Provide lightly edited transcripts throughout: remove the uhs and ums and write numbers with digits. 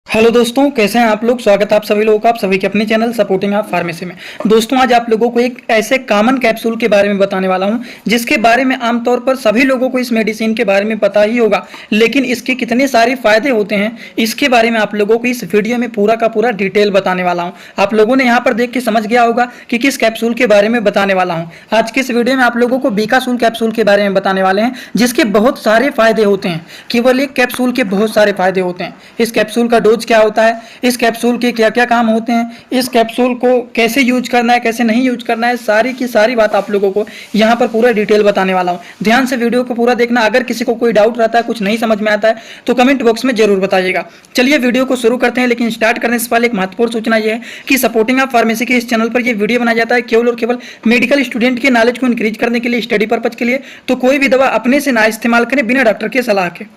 Hello दोस्तों, कैसे हैं आप लोग। स्वागत है आप सभी लोगों का आप सभी के अपने चैनल सपोर्टिंग आप फार्मेसी में। दोस्तों, आज आप लोगों को एक ऐसे कॉमन कैप्सूल के बारे में बताने वाला हूं जिसके बारे में आमतौर पर सभी लोगों को इस मेडिसिन के बारे में पता ही होगा, लेकिन इसके कितने सारे फायदे होते हैं इसके बारे में आप लोगों को इस वीडियो में पूरा का पूरा डिटेल बताने वाला हूँ। आप लोगों ने यहाँ पर देख के समझ गया होगा कि किस कैप्सूल के बारे में बताने वाला हूँ। आज के इस वीडियो में आप लोगों को बीकासूल कैप्सूल के बारे में बताने वाले हैं जिसके बहुत सारे फायदे होते हैं। केवल एक कैप्सूल के बहुत सारे फायदे होते हैं। इस कैप्सूल का डोज क्या होता है, इस कैप्सूल के क्या क्या काम होते हैं, इस कैप्सूल को कैसे यूज करना है, कैसे नहीं यूज करना है, सारी की सारी बात आप लोगों को यहाँ पर पूरा डिटेल बताने वाला हूँ। ध्यान से वीडियो को पूरा देखना। अगर किसी को कोई डाउट रहता है, कुछ नहीं समझ में आता है तो कमेंट बॉक्स में जरूर बताइएगा। चलिए वीडियो को शुरू करते हैं, लेकिन स्टार्ट करने से पहले एक महत्वपूर्ण सूचना यह है कि सपोर्टिंग ऑफ फार्मेसी के इस चैनल पर यह वीडियो बनाया जाता है केवल और केवल मेडिकल स्टूडेंट के नॉलेज को इंक्रीज करने के लिए, स्टडी पर्पज के लिए। तो कोई भी दवा अपने से ना इस्तेमाल करें बिना डॉक्टर के सलाह के।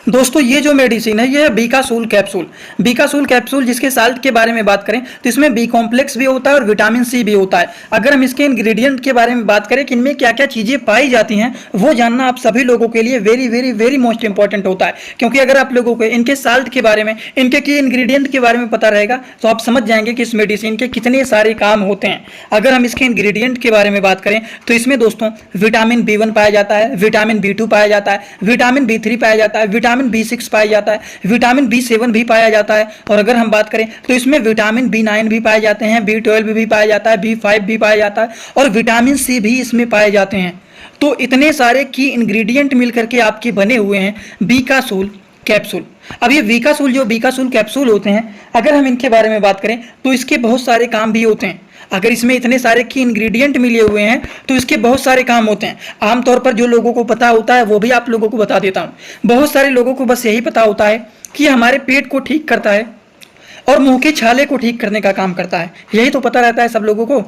दोस्तों, ये जो मेडिसिन है ये है बीकासूल कैप्सूल। बीकासूल कैप्सूल जिसके साल्ट के बारे में बात करें तो इसमें बी कॉम्प्लेक्स भी होता है और विटामिन सी भी होता है। अगर हम इसके इंग्रेडिएंट के बारे में बात करें कि इनमें क्या क्या चीजें पाई जाती हैं, वो जानना आप सभी लोगों के लिए very very very most important होता है। क्योंकि अगर आप लोगों को इनके साल्ट के बारे में, इनके की इंग्रेडिएंट के बारे में पता रहेगा तो आप समझ जाएंगे कि इस मेडिसिन के कितने सारे काम होते हैं। अगर हम इसके इंग्रेडिएंट के बारे में बात करें तो इसमें दोस्तों विटामिन B1 पाया जाता है, विटामिन B2 पाया जाता है, विटामिन B3 पाया जाता है, विटामिन B6 पाया जाता है, विटामिन B7 भी पाया जाता है। और अगर हम बात करें तो इसमें विटामिन B9 भी पाए जाते हैं, B12 भी पाया जाता है, B5 भी पाया जाता है और विटामिन सी भी इसमें पाए जाते हैं। तो इतने सारे की इंग्रेडिएंट मिलकर के आपके बने हुए हैं बीकासूल कैप्सूल। अब ये बीकासूल कैप्सूल होते हैं, अगर हम इनके बारे में बात करें तो इसके बहुत सारे काम भी होते हैं। अगर इसमें इतने सारे की इंग्रेडिएंट मिले हुए हैं तो इसके बहुत सारे काम होते हैं। आमतौर पर जो लोगों को पता होता है वो भी आप लोगों को बता देता हूँ। बहुत सारे लोगों को बस यही पता होता है कि हमारे पेट को ठीक करता है और मुंह के छाले को ठीक करने का काम करता है। यही तो पता रहता है सब लोगों को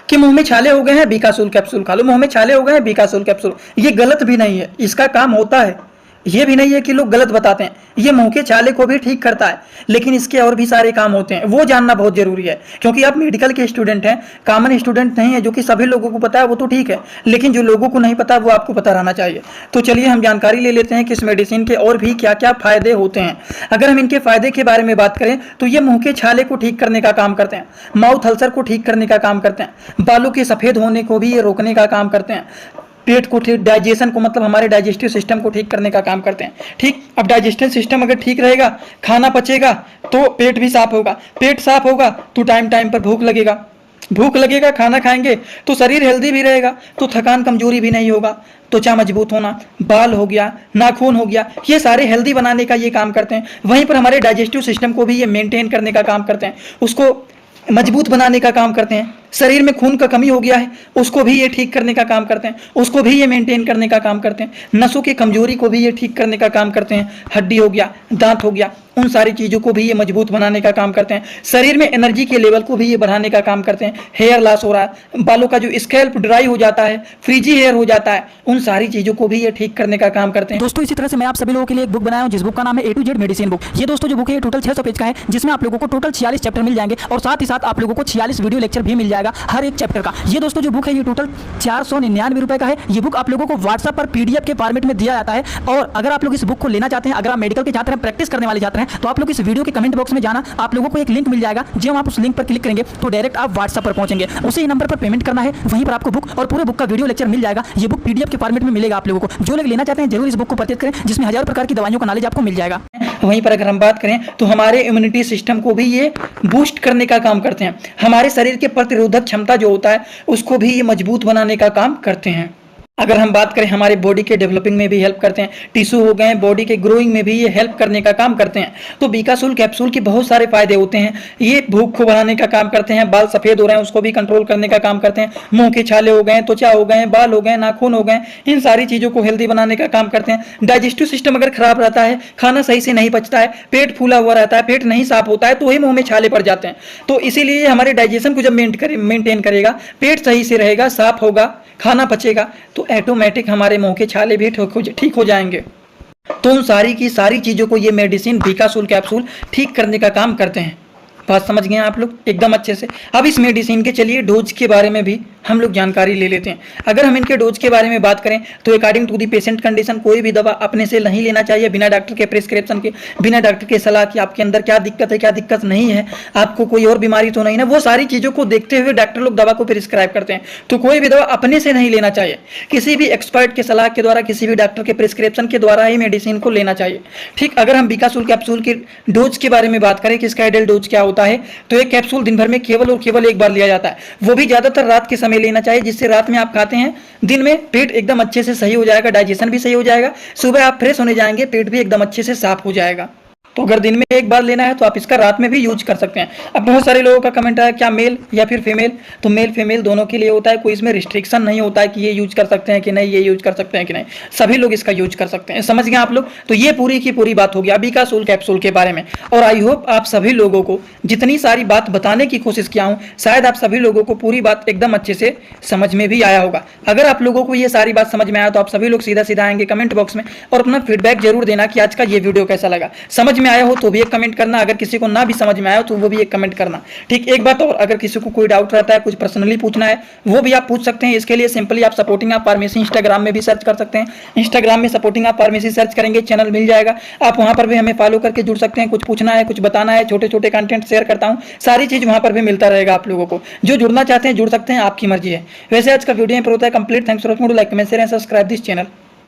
कि मुंह में छाले हो गए हैं बीकासूल कैप्सूल खा लो, मुंह में छाले हो गए हैं बीकासूल कैप्सूल। ये गलत भी नहीं है, इसका काम होता है। ये भी नहीं है कि लोग गलत बताते हैं, ये मुंह के छाले को भी ठीक करता है, लेकिन इसके और भी सारे काम होते हैं। वो जानना बहुत जरूरी है क्योंकि आप मेडिकल के स्टूडेंट हैं, कॉमन स्टूडेंट नहीं है। जो कि सभी लोगों को पता है वो तो ठीक है, लेकिन जो लोगों को नहीं पता वो आपको पता रहना चाहिए। तो चलिए हम जानकारी ले लेते हैं कि इस मेडिसिन के और भी क्या क्या फायदे होते हैं। अगर हम इनके फायदे के बारे में बात करें तो ये मुंह के छाले को ठीक करने का काम करते हैं, माउथ अल्सर को ठीक करने का काम करते हैं, बालों के सफेद होने को भी ये रोकने का काम करते हैं, पेट को ठीक, डाइजेशन को मतलब हमारे डाइजेस्टिव सिस्टम को ठीक करने का काम करते हैं। ठीक, अब डाइजेस्टिव सिस्टम अगर ठीक रहेगा, खाना पचेगा तो पेट भी साफ होगा, पेट साफ होगा तो टाइम टाइम पर भूख लगेगा, खाना खाएंगे तो शरीर हेल्दी भी रहेगा, तो थकान कमजोरी भी नहीं होगा, त्वचा मजबूत होना, बाल हो गया, नाखून हो गया, ये सारे हेल्दी बनाने का ये काम करते हैं। वहीं पर हमारे डाइजेस्टिव सिस्टम को भी ये मेंटेन करने का काम करते हैं, उसको मजबूत बनाने का काम करते हैं। शरीर में खून का कमी हो गया है उसको भी ये ठीक करने का काम करते हैं, उसको भी ये मेंटेन करने का काम करते हैं। नसों की कमजोरी को भी ये ठीक करने का काम करते हैं। हड्डी हो गया, दांत हो गया, उन सारी चीज़ों को भी ये मजबूत बनाने का काम करते हैं। शरीर में एनर्जी के लेवल को भी ये बढ़ाने का काम करते हैं। हेयर लॉस हो रहा है, बालों का जो स्कैल्प ड्राई हो जाता है, फ्रीजी हेयर हो जाता है, उन सारी चीज़ों को भी ये ठीक करने का काम करते हैं। दोस्तों, इसी तरह से मैं आप सभी लोगों के लिए एक बुक बनाया हूं जिस बुक का नाम है A to Z medicine book. ये दोस्तों जो बुक है ये टोटल 600 पेज का है, जिसमें आप लोगों को टोटल 46 चैप्टर मिल जाएंगे और साथ ही साथ आप लोगों को 46 वीडियो लेक्चर भी मिल जाएगा हर एक चैप्टर का। ये दोस्तों जो बुक है ये टोटल 499 रुपए का है। ये बुक आप लोगों को व्हाट्सएप पर PDF के फॉर्मेट में दिया जाता है। और अगर आप लोग इस बुक को लेना चाहते हैं, अगर आप मेडिकल के छात्र हैं, प्रैक्टिस करने वाले छात्र हैं, तो आप लोग इस वीडियो के कमेंट बॉक्स में जाना, आप लोगों को एक लिंक मिल जाएगा। जब आप उस लिंक पर क्लिक करेंगे तो डायरेक्ट आप व्हाट्सएप पर पहुंचेंगे, उसी नंबर पर पेमेंट करना है, वहीं पर आपको बुक और पूरे बुक का वीडियो लेक्चर मिल जाएगा। ये बुक PDF के फॉर्मेट में मिलेगा आप लोगों को। जो लोग लेना चाहते हैं जरूर इस बुक को परचेज करें, जिसमें हजारों प्रकार की दवाइयों का नॉलेज आपको मिल जाएगा। वहीं पर अगर हम बात करें तो हमारे इम्यूनिटी सिस्टम को भी ये बूस्ट करने का काम करते हैं। हमारे शरीर के प्रतिरोधक क्षमता जो होता है उसको भी ये मजबूत बनाने का काम करते हैं। अगर हम बात करें हमारे बॉडी के डेवलपिंग में भी हेल्प करते हैं, टिश्यू हो गए बॉडी के ग्रोइंग में भी ये हेल्प करने का काम करते हैं। तो बीकासूल कैप्सूल के बहुत सारे फायदे होते हैं। ये भूख को बढ़ाने का काम करते हैं, बाल सफेद हो रहे हैं उसको भी कंट्रोल करने का काम करते हैं, मुंह के छाले हो गए, त्वचा हो गए, बाल हो गए, नाखून हो गए, इन सारी चीजों को हेल्दी बनाने का काम करते हैं। डाइजेस्टिव सिस्टम अगर खराब रहता है, खाना सही से नहीं पचता है, पेट फूला हुआ रहता है, पेट नहीं साफ होता है, तो वही मुंह में छाले पड़ जाते हैं। तो इसीलिए हमारे डाइजेशन को जब मेंटेन करेगा, पेट सही से रहेगा, साफ होगा, खाना पचेगा, तो ऑटोमेटिक हमारे मुंह के छाले भी ठीक हो जाएंगे। तो उन सारी की सारी चीज़ों को ये मेडिसिन बीकासूल कैप्सूल ठीक करने का काम करते हैं। बात समझ गए आप लोग एकदम अच्छे से। अब इस मेडिसिन के चलिए डोज के बारे में भी हम लोग जानकारी ले लेते हैं। अगर हम इनके डोज के बारे में बात करें तो according to the patient condition कोई भी दवा अपने से नहीं लेना चाहिए बिना डॉक्टर के प्रिस्क्रिप्शन के, बिना डॉक्टर की सलाह कि आपके अंदर क्या दिक्कत है क्या दिक्कत नहीं है, आपको कोई और बीमारी तो नहीं ना, वो सारी चीज़ों को देखते हुए डॉक्टर लोग दवा को प्रिस्क्राइब करते हैं। तो कोई भी दवा अपने से नहीं लेना चाहिए, किसी भी एक्सपर्ट के सलाह के द्वारा, किसी भी डॉक्टर के प्रिस्क्रिप्शन के द्वारा ही मेडिसिन को लेना चाहिए। ठीक, अगर हम बिकासूल कैप्सूल के डोज के बारे में बात करें कि इसका आइडियल डोज क्या होता है, तो एक कैप्सूल दिन भर में केवल और केवल एक बार लिया जाता है, वो भी ज़्यादातर रात के समय लेना चाहिए, जिससे रात में आप खाते हैं दिन में पेट एकदम अच्छे से सही हो जाएगा, डाइजेशन भी सही हो जाएगा, सुबह आप फ्रेश होने जाएंगे पेट भी एकदम अच्छे से साफ हो जाएगा। तो अगर दिन में एक बार लेना है तो आप इसका रात में भी यूज कर सकते हैं। अब बहुत सारे लोगों का कमेंट आया क्या मेल या फिर फीमेल, तो मेल फीमेल दोनों के लिए होता है, कोई इसमें रिस्ट्रिक्शन नहीं होता है कि ये यूज कर सकते हैं कि नहीं, ये यूज कर सकते हैं कि नहीं, सभी लोग इसका यूज कर सकते हैं। समझ गए आप लोग? तो ये पूरी की पूरी बात होगी बिकासूल कैप्सूल के बारे में। और आई होप आप सभी लोगों को जितनी सारी बात बताने की कोशिश किया हूँ, शायद आप सभी लोगों को पूरी बात एकदम अच्छे से समझ में भी आया होगा। अगर आप लोगों को ये सारी बात समझ में आया तो आप सभी लोग सीधा सीधा आएंगे कमेंट बॉक्स में और अपना फीडबैक जरूर देना कि आज का ये वीडियो कैसा लगा। समझ में आया हो तो भी एक कमेंट करना, अगर किसी को ना भी समझ में आया तो वो भी एक कमेंट करना। ठीक, एक बात और, अगर किसी को कोई डाउट रहता है, कुछ पर्सनली पूछना है, वो भी आप पूछ सकते हैं। इसके लिए सिंपली आप सपोर्टिंग आप फार्मेसी इंस्टाग्राम में भी सर्च कर सकते हैं। इंस्टाग्राम में सपोर्टिंग आप फार्मेसी सर्च करेंगे, चैनल मिल जाएगा, आप वहां पर भी हमें फॉलो करके जुड़ सकते हैं। कुछ पूछना है, कुछ बताना है, छोटे छोटे कंटेंट शेयर करता हूं, सारी चीज वहां पर भी मिलता रहेगा आप लोगों को। जो जुड़ना चाहते हैं जुड़ सकते हैं, आपकी मर्जी है। वैसे आज का वीडियो पर होता है complete. Thanks for watching, like comment share and subscribe this channel.